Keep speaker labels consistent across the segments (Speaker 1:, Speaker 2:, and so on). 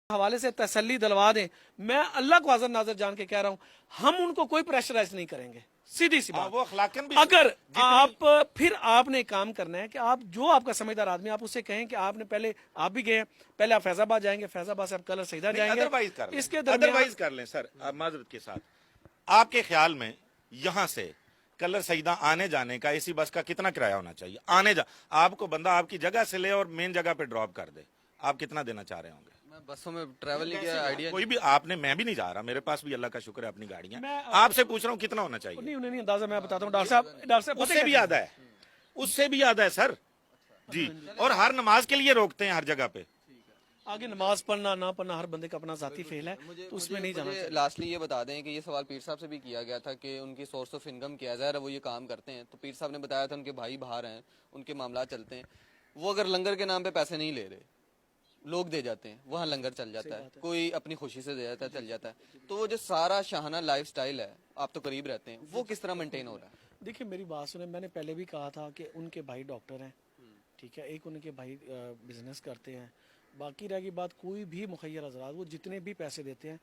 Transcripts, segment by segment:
Speaker 1: حوالے سے تسلی دلوا دیں. میں اللہ کو حاضر ناظر جان کے کہہ رہا ہوں, ہم ان کو کوئی پریشرائز نہیں کریں گے, سیدھی سی بات.
Speaker 2: وہ اخلاقاً بھی
Speaker 1: اگر آپ پھر آپ نے کام کرنا ہے کہ آپ جو آپ کا سمجھدار آدمی آپ اسے کہیں کہ آپ نے پہلے آپ بھی گئے ہیں, پہلے آپ فیض آباد جائیں گے, فیض آباد سے آپ کلر سیدھا جائیں گے, اس کے درمیان
Speaker 2: ادروائز کر لیں. سر معذرت کے ساتھ, آپ کے خیال میں یہاں سے کلر سیدہ آنے جانے کا اسی بس کا کتنا کرایہ ہونا چاہیے؟ آپ کو بندہ آپ کی جگہ سے لے اور مین جگہ پہ ڈراپ کر دے, آپ کتنا دینا چاہ رہے ہوں گے؟
Speaker 3: میں بسوں میں ٹریول نہیں کیا, آئیڈیا
Speaker 2: کوئی بھی آپ نے, میں بھی نہیں جا رہا, میرے پاس بھی اللہ کا شکر ہے اپنی گاڑیاں. آپ سے پوچھ رہا ہوں کتنا ہونا چاہیے؟
Speaker 1: نہیں, انہیں نہیں اندازہ, میں بتاتا ہوں ڈاکٹر صاحب
Speaker 2: اس سے بھی یاد ہے, اس سے بھی یاد ہے سر جی. اور ہر نماز کے لیے روکتے ہیں ہر جگہ پہ.
Speaker 1: آگے نماز پڑھنا نہ پڑھنا ہر بندے کا اپنا ذاتی فعل ہے, تو اس میں نہیں جانا چاہیے.
Speaker 3: لاسٹلی یہ بتا دیں کہ یہ سوال پیر صاحب سے بھی کیا گیا تھا کہ ان کی سورس آف انکم کیا ہے. ظاہر ہے وہ یہ کام کرتے ہیں, تو پیر صاحب نے بتایا تھا ان کے بھائی باہر ہیں, ان کے معاملات چلتے ہیں. وہ اگر لنگر کے نام پہ پیسے نہیں لے رہے, لوگ دے جاتے ہیں, وہاں لنگر چل جاتا ہے, کوئی اپنی خوشی سے دے جاتا ہے, چل جاتا ہے. تو وہ جو سارا شاہانہ لائف سٹائل ہے, آپ تو قریب رہتے ہیں, وہ کس طرح مینٹین ہو رہا ہے؟
Speaker 1: دیکھیں میری بات سنیں, میں نے پہلے بھی کہا تھا کہ ان کے بھائی ڈاکٹر ہیں, ٹھیک ہے, ایک ان کے بھائی بزنس کرتے ہیں, باقی رہ گئی بات کوئی بھی مخیر حضرات وہ جتنے بھی پیسے دیتے ہیں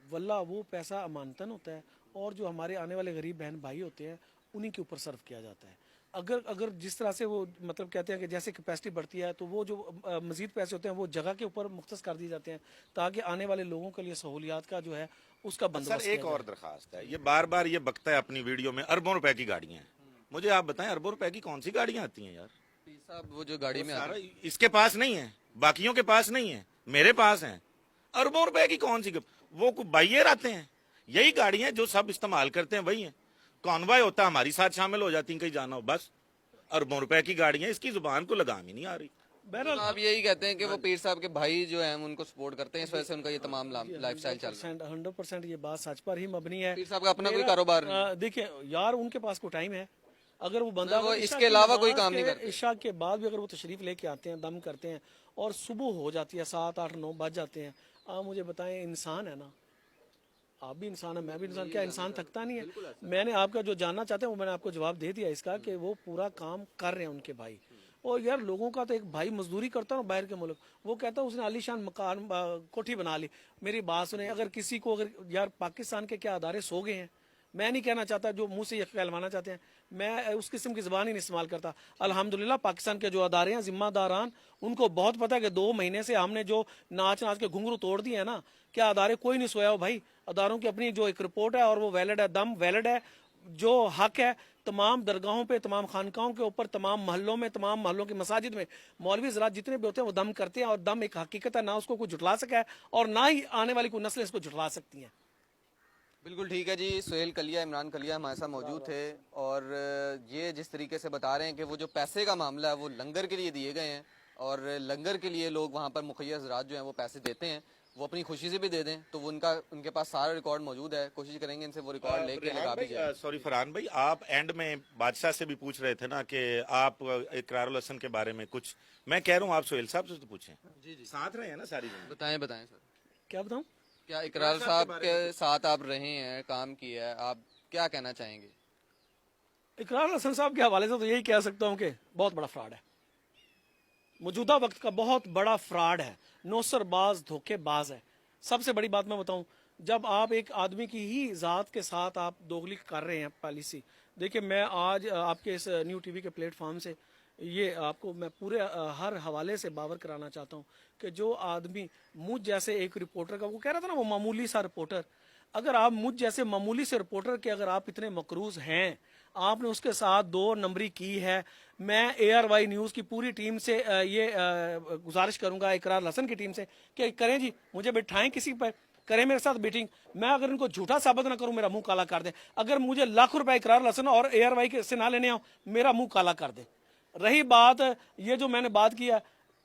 Speaker 1: واللہ وہ پیسہ امانتاً ہوتا ہے, اور جو ہمارے آنے والے غریب بہن بھائی ہوتے ہیں انہی کے اوپر صرف کیا جاتا ہے. اگر جس طرح سے وہ مطلب کہتے ہیں کہ جیسے کیپیسٹی بڑھتی ہے تو وہ جو مزید پیسے ہوتے ہیں وہ جگہ کے اوپر مختص کر دیے جاتے ہیں تاکہ آنے والے لوگوں کے لیے سہولیات کا جو ہے اس کا بندوبست.
Speaker 2: سر ایک اور درخواست ہے, یہ بار بار یہ بکتا ہے اپنی ویڈیو میں اربوں روپے کی گاڑیاں ہیں. مجھے آپ بتائیں اربوں روپے کی کون سی گاڑیاں آتی ہیں یار؟
Speaker 3: پیر صاحب وہ جو گاڑی میں
Speaker 2: اس کے پاس نہیں ہے, باقیوں کے پاس نہیں ہے, میرے پاس ہیں. اربوں روپے کی کون سی, وہ بائیر آتے ہیں, یہی گاڑیاں جو سب استعمال کرتے ہیں وہی ہیں. کانوائے ہوتا ہے ہماری ساتھ شامل ہو جاتی ہیں کہیں جانا ہو, بس اربوں روپے کی گاڑیاں, اس کی زبان کو لگام ہی نہیں آ رہی.
Speaker 3: آپ یہی کہتے ہیں کہ وہ پیر صاحب کے بھائی جو ہیں ان کو سپورٹ کرتے ہیں, اس وجہ سے ان کا یہ تمام لائف سٹائل چل رہا ہے.
Speaker 1: 100% یہ بات سچ پر ہی مبنی ہے.
Speaker 3: پیر صاحب کا اپنا کوئی کاروبار
Speaker 1: دیکھیں یار, ان کے پاس کوئی ٹائم ہے, اگر وہ بندہ
Speaker 3: وہ اس کے علاوہ کوئی کام نہیں کرتے.
Speaker 1: عشاء کے بعد بھی اگر وہ تشریف لے کے آتے ہیں, دم کرتے ہیں, اور صبح ہو جاتی ہے 7 8 9 بج جاتے ہیں, آپ مجھے بتائیں انسان ہے نا, آپ بھی انسان ہیں, میں بھی انسان, کیا انسان تھکتا نہیں ہے؟ میں نے آپ کا جو جاننا چاہتے ہیں وہ میں نے آپ کو جواب دے دیا اس کا کہ وہ پورا کام کر رہے ہیں ان کے بھائی. اور یار لوگوں کا تو ایک بھائی مزدوری کرتا ہے باہر کے ملک, وہ کہتا ہے اس نے عالی شان مکان کوٹھی بنا لی. میری بات سنیں, اگر کسی کو اگر یار پاکستان کے کیا ادارے سو گئے ہیں, میں نہیں کہنا چاہتا جو منہ سے یہ کہلوانا چاہتے ہیں, میں اس قسم کی زبان ہی نہیں استعمال کرتا. الحمدللہ پاکستان کے جو ادارے ہیں ذمہ داران, ان کو بہت پتہ ہے کہ 2 مہینے سے ہم نے جو ناچ کے گھنگرو توڑ دیے ہیں نا, کیا ادارے کوئی نہیں سویا ہو بھائی. اداروں کی اپنی جو ایک رپورٹ ہے اور وہ ویلڈ ہے, دم ویلڈ ہے, جو حق ہے تمام درگاہوں پہ, تمام خانقاہوں کے اوپر, تمام محلوں کی مساجد میں مولوی حضرات جتنے بھی ہوتے ہیں وہ دم کرتے ہیں, اور دم ایک حقیقت ہے, نہ اس کو کوئی جھٹلا سکا ہے اور نہ ہی آنے والی کوئی نسلیں اس کو جھٹلا سکتی ہیں.
Speaker 3: بالکل ٹھیک ہے جی. سہیل کلیا, عمران کلیا ہمارے ساتھ موجود تھے, اور یہ جس طریقے سے بتا رہے ہیں کہ وہ جو پیسے کا معاملہ ہے وہ لنگر کے لیے دیے گئے ہیں, اور لنگر کے لیے لوگ وہاں پر مخیر حضرات جو ہیں وہ پیسے دیتے ہیں, وہ اپنی خوشی سے بھی دے دیں, تو وہ ان کے پاس سارا ریکارڈ موجود ہے, کوشش کریں گے ان سے وہ ریکارڈ لے کے لگا بھی جائے.
Speaker 2: سوری فرحان بھائی, آپ اینڈ میں بادشاہ سے بھی پوچھ رہے تھے نا کہ آپ اقرار الحسن کے بارے میں کچھ, میں کہہ رہا ہوں آپ سہیل صاحب سے تو پوچھیں.
Speaker 3: جی
Speaker 2: ساتھ رہے ہیں نا ساری زندگی.
Speaker 3: بتائیں سر,
Speaker 1: کیا بتاؤں؟
Speaker 3: کیا اقرار صاحب کے ساتھ آپ رہے ہیں, کام کیا ہے, آپ کیا کہنا چاہیں گے؟
Speaker 1: اقرار الحسن صاحب کے حوالے سے تو یہی کہہ سکتا ہوں کہ بہت بڑا فراڈ ہے, موجودہ وقت کا بہت بڑا فراڈ ہے, نوسر باز, دھوکے باز ہے. سب سے بڑی بات میں بتاؤں, جب آپ ایک آدمی کی ہی ذات کے ساتھ آپ دوغلی کر رہے ہیں پالیسی. دیکھیں میں آج آپ کے اس نیو ٹی وی کے پلیٹ فارم سے یہ آپ کو میں پورے ہر حوالے سے باور کرانا چاہتا ہوں کہ جو آدمی مجھ جیسے ایک رپورٹر کا, وہ کہہ رہا تھا نا وہ معمولی سا رپورٹر, اگر آپ مجھ جیسے معمولی سے رپورٹر کے اگر آپ اتنے مقروض ہیں, آپ نے اس کے ساتھ 2 نمبری کی ہے, میں ARY نیوز کی پوری ٹیم سے یہ گزارش کروں گا, اقرار الحسن کی ٹیم سے, کہ کریں جی مجھے بٹھائیں کسی پر, کریں میرے ساتھ میٹنگ, میں اگر ان کو جھوٹا ثابت نہ کروں میرا منہ کالا کر دیں. اگر مجھے لاکھ روپے اقرار الحسن اور ARY سے نہ لینے ہوں میرا منہ کالا کر دیں. رہی بات یہ جو میں نے بات کیا,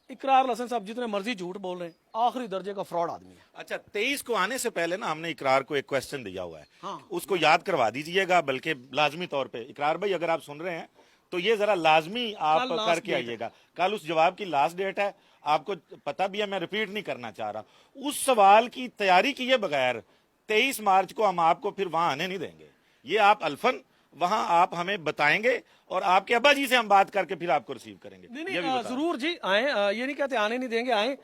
Speaker 1: اقرار الحسن صاحب جتنے مرضی جھوٹ بول رہے ہیں, آخری درجے کا فراڈ آدمی ہے.
Speaker 2: اچھا 23 کو آنے سے پہلے نا ہم نے اقرار کو ایک کویسچن دیا ہوا ہے,
Speaker 1: ہاں,
Speaker 2: اس کو یاد کروا دیجئے گا, بلکہ لازمی طور پہ اقرار بھائی اگر آپ سن رہے ہیں تو یہ ذرا لازمی آپ کر کے آئیے گا. کل اس جواب کی لاسٹ ڈیٹ ہے, آپ کو پتہ بھی ہے, میں ریپیٹ نہیں کرنا چاہ رہا. اس سوال کی تیاری کیے بغیر 23 مارچ کو ہم آپ کو پھر وہاں آنے نہیں دیں گے. یہ آپ الفن وہاں آپ ہمیں بتائیں گے, اور آپ کے ابا جی سے ہم بات کر کے پھر آپ کو ریسیو کریں گے.
Speaker 1: نہیں ضرور جی آئیں, یہ نہیں کہتے آنے نہیں دیں گے, آئیں,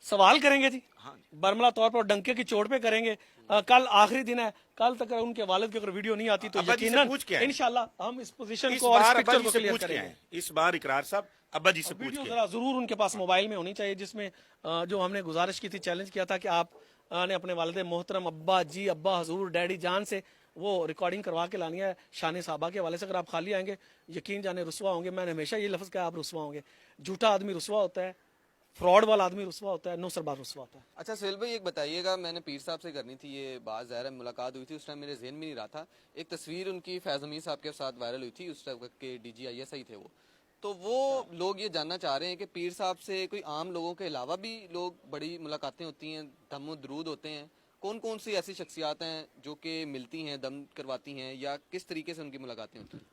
Speaker 1: सवाल करेंगे जी,
Speaker 2: हाँ।
Speaker 1: बरमला तौर पर डंके की चोट पे करेंगे। कल आखिरी दिन है, कल तक अगर उनके वालिद की अगर वीडियो नहीं आती तो
Speaker 2: अब्बा जी से
Speaker 1: यकीनन
Speaker 2: पूछ के आए।
Speaker 1: इंशाल्लाह हम इस पोजीशन
Speaker 2: इस
Speaker 1: को और इस
Speaker 2: बार अब्बा
Speaker 1: पिक्चर
Speaker 2: जी
Speaker 1: को
Speaker 2: से
Speaker 1: क्लियर
Speaker 2: पूछ के
Speaker 1: करेंगे।
Speaker 2: आए, इस बार इकरार साहब अब्बा जी से पूछ
Speaker 1: वीडियो
Speaker 2: के
Speaker 1: जरा जरूर उनके पास मोबाइल में होनी चाहिए, जिसमें जो हमने गुजारिश की थी, चैलेंज किया था कि आप ने अपने वालिद मोहतरम अब्बा जी, अब्बा हजूर, डैडी जान से वो रिकॉर्डिंग करवा के लानी है शान साहबा के हवाले से। अगर आप खाली आएंगे यकीन जाने रुसवा होंगे। मैंने हमेशा ये लफ्ज़ कहा, आप रुसवा होंगे। झूठा आदमी रुसवा होता है, फ्रॉड वाला आदमी रुसवा होता है, नौसरबाज रुसवा होता है।
Speaker 3: अच्छा सुहेल भाई एक बताइएगा, मैंने पीर साहब से करनी थी ये बात, ज़ाहिर है मुलाकात हुई थी, उस टाइम मेरे जहन में नहीं रहा था। एक तस्वीर उनकी फैज़ अमीर साहब के साथ वायरल हुई थी, उस टाइम के DGISI थे वो। तो वो लोग ये जानना चाह रहे हैं कि पीर साहब से कोई आम लोगों के अलावा भी लोग बड़ी मुलाकातें होती हैं, दम दरूद होते हैं, कौन कौन सी ऐसी शख्सियात हैं जो कि मिलती हैं, दम करवाती हैं, या किस तरीके से उनकी मुलाकातें होती हैं?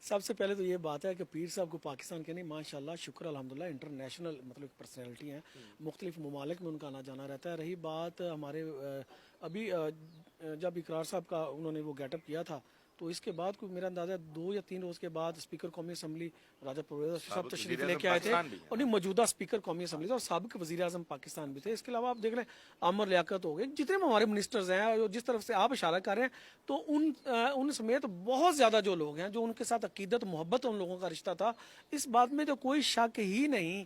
Speaker 1: सबसे पहले तो ये बात है कि पीर साहब को पाकिस्तान के नहीं, माशाल्लाह शुक्र अल्हम्दुलिल्लाह, इंटरनेशनल मतलब पर्सनैलिटी हैं, मुख्तलिफ ममालिक में उनका आना जाना रहता है। रही बात हमारे अभी जब इकरार साहब का उन्होंने वो गेटअप किया था, तो इसके बाद कोई मेरा अंदाजा 2 या 3 रोज के बाद स्पीकर कौमी असम्बली राजा परवेज साहब तशरीफ लेके आए थे, और नहीं मौजूदा स्पीकर कौमी असम्बली थे और साबिक वज़ीर आज़म पाकिस्तान भी थे। इसके अलावा आप देख लें आमर लियाकत हो गए, जितने भी हमारे मिनिस्टर्स हैं, जिस तरफ से आप इशारा कर रहे हैं, तो उन समेत बहुत ज़्यादा जो लोग हैं, जो उनके साथ अकीदत मोहब्बत उन लोगों का रिश्ता था, इस बात में तो कोई शक ही नहीं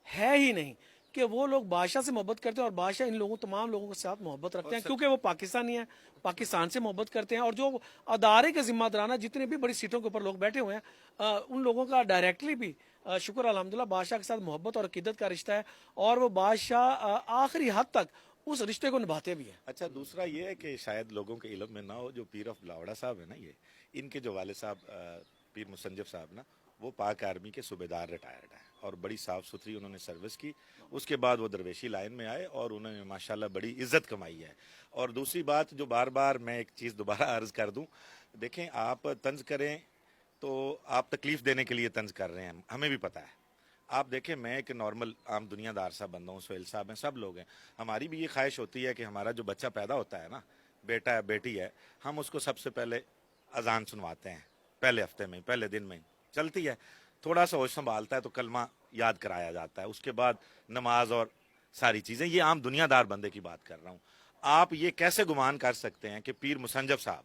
Speaker 1: है ही नहीं कि वो लोग बादशाह से मोहब्बत करते हैं, और बादशाह इन लोगों तमाम लोगों के साथ मोहब्बत रखते हैं, क्योंकि वो पाकिस्तानी हैं, पाकिस्तान से मोहब्बत करते हैं। और जो अदारे के जिम्मेदाराना जितने भी बड़ी सीटों के ऊपर लोग बैठे हुए हैं, उन लोगों का डायरेक्टली भी शुक्र अल्हम्दुलिल्लाह बादशाह के साथ मोहब्बत और अकीदत का रिश्ता है, और वो बादशाह आखिरी हद तक उस रिश्ते को निभाते भी हैं।
Speaker 2: अच्छा, दूसरा ये है कि शायद लोगों के इल्म में ना हो, जो पीर ऑफ बिलावड़ा साहब है ना, ये इनके जो वाले साहब पीर मुसंजब साहब ना, वो पाक आर्मी के सूबेदार रिटायर्ड हैं और बड़ी साफ़ सुथरी उन्होंने सर्विस की। उसके बाद वो दरवेशी लाइन में आए और उन्होंने माशाल्लाह बड़ी इज़्ज़त कमाई है। और दूसरी बात जो बार बार मैं एक चीज़ दोबारा अर्ज़ कर दूं, देखें आप तंज करें तो आप तकलीफ़ देने के लिए तंज कर रहे हैं, हमें भी पता है। आप देखें, मैं एक नॉर्मल आम दुनियादार सा बंदा हूँ, सोहेल साहब हैं, सब लोग हैं, हमारी भी ये ख्वाहिश होती है कि हमारा जो बच्चा पैदा होता है ना, बेटा है बेटी है, हम उसको सबसे पहले अजान सुनवाते हैं, पहले हफ्ते में, पहले दिन में चलती है, थोड़ा सा होश संभालता है तो कलमा याद कराया जाता है, उसके बाद नमाज और सारी चीज़ें। ये आम दुनियादार बंदे की बात कर रहा हूँ। आप ये कैसे गुमान कर सकते हैं कि पीर मुसंजब साहब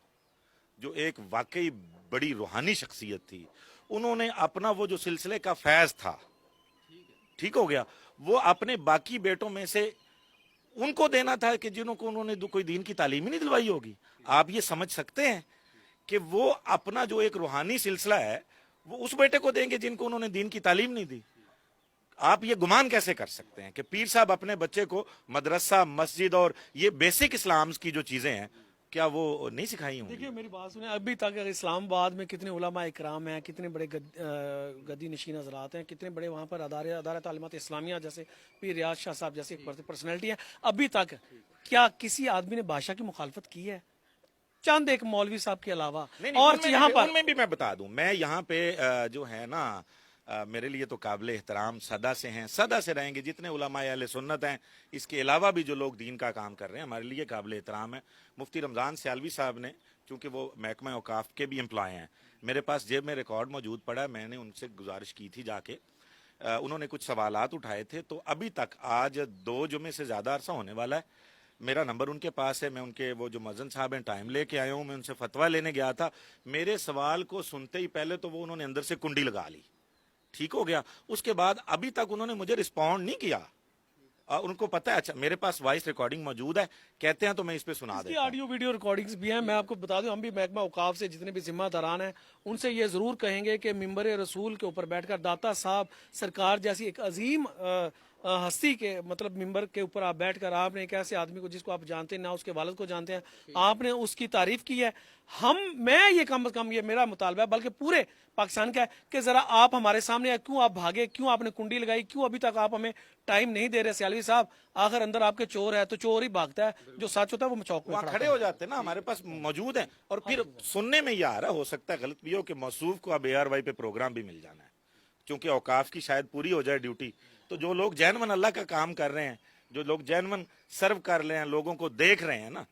Speaker 2: जो एक वाकई बड़ी रूहानी शख्सियत थी, उन्होंने अपना वो जो सिलसिले का फैज़ था, ठीक हो गया, वो अपने बाकी बेटों में से उनको देना था कि जिनको उन्होंने कोई दीन की तालीम ही नहीं दिलवाई होगी। आप ये समझ सकते हैं कि वो अपना जो एक रूहानी सिलसिला है वो उस बेटे को देंगे जिनको उन्होंने दीन की तालीम नहीं दी? आप ये गुमान कैसे कर सकते हैं कि पीर साहब अपने बच्चे को मदरसा, मस्जिद और ये बेसिक इस्लाम की जो चीज़ें हैं, क्या वो नहीं सिखाई होंगी?
Speaker 1: देखिए मेरी बात सुने, अभी तक इस्लामाबाद में कितने उलमा इकराम हैं, कितने बड़े गद्दी नशीन हज़रात हैं, कितने बड़े वहाँ पर अदारे तालीमात इस्लामिया जैसे पीर रियाज शाह साहब जैसे एक पर्सनैलिटी है, अभी तक क्या किसी आदमी ने बादशाह की मुखालफत की है? चंद एक मौलवी साहब के अलावा। और यहाँ पर
Speaker 2: उनमें भी मैं बता दूं, मैं यहाँ पे जो है ना, मेरे लिए तो काबिल एहतराम सदा से हैं, सदा से रहेंगे, जितने उलमा अहले सुन्नत हैं, इसके अलावा भी जो लोग दीन का काम कर रहे हैं, हमारे लिए काबिल एहतराम है। मुफ्ती रमज़ान सियालवी साहब ने, चूँकि वो महकमा औकाफ के भी एम्प्लॉय हैं, मेरे पास जेब में रिकॉर्ड मौजूद पड़ा है, मैंने उनसे गुजारिश की थी जाके, उन्होंने कुछ सवालात उठाए थे, तो अभी तक आज 2 जुमे से ज़्यादा अरसा होने वाला है, मेरा नंबर उनके पास है, मैं उनके वो जो मज़न साहब हैं टाइम लेके आया हूँ, मैं उनसे फतवा लेने गया था, मेरे सवाल को सुनते ही पहले तो वो उन्होंने अंदर से कुंडी लगा ली, ठीक हो गया, उसके बाद अभी तक उन्होंने मुझे रिस्पॉन्ड नहीं किया। उनको पता है, अच्छा मेरे पास वॉइस रिकॉर्डिंग मौजूद है, कहते हैं तो मैं इस पे सुना देता हूं।
Speaker 1: ऑडियो वीडियो रिकॉर्डिंग्स भी हैं। मैं आपको बता दूं, हम भी महकमा औकाफ से जितने भी जिम्मेदारान हैं उनसे ये ज़रूर कहेंगे कि मिंबर रसूल के ऊपर बैठकर दाता साहब सरकार जैसी एक अजीम हस्ती के मतलब मिंबर के ऊपर आप बैठकर आपने एक ऐसे आदमी को जिसको आप जानते हैं ना उसके वालिद को जानते हैं, आपने उसकी तारीफ की है। मैं ये कम से कम ये मेरा मुतालबा है, बल्कि पूरे पाकिस्तान का है कि जरा आप हमारे सामने आए, क्यों आप भागे, क्यों आपने कुंडी लगाई, क्यों अभी तक आप हमें टाइम नहीं दे रहे सियालवी साहब? आखिर अंदर आपके चोर है तो चोर ही भागता है, जो सच होता है वो चौक में
Speaker 2: खड़े हो जाते हैं ना, हमारे पास मौजूद है। और फिर सुनने में ये आ रहा, हो सकता है गलत भी हो, कि मौसूफ को अब ARY पे प्रोग्राम भी मिल जाना है, क्योंकि औकाफ की शायद पूरी हो जाए ड्यूटी, तो जो लोग जैनवन अल्लाह का काम कर रहे हैं, जो लोग जैनवन सर्व कर रहे हैं, लोगों को देख रहे हैं ना,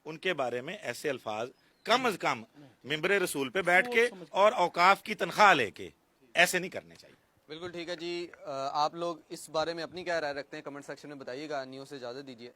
Speaker 2: उनके बारे में ऐसे अल्फाज कम अज कम मिंबर रसूल पे बैठ के और औकाफ की तनख्वाह लेके ऐसे नहीं करने चाहिए।
Speaker 3: بالکل ٹھیک ہے جی آپ لوگ اس بارے میں اپنی کیا رائے رکھتے ہیں کمنٹ سیکشن میں بتائیے گا. نیوز سے اجازت دیجیے.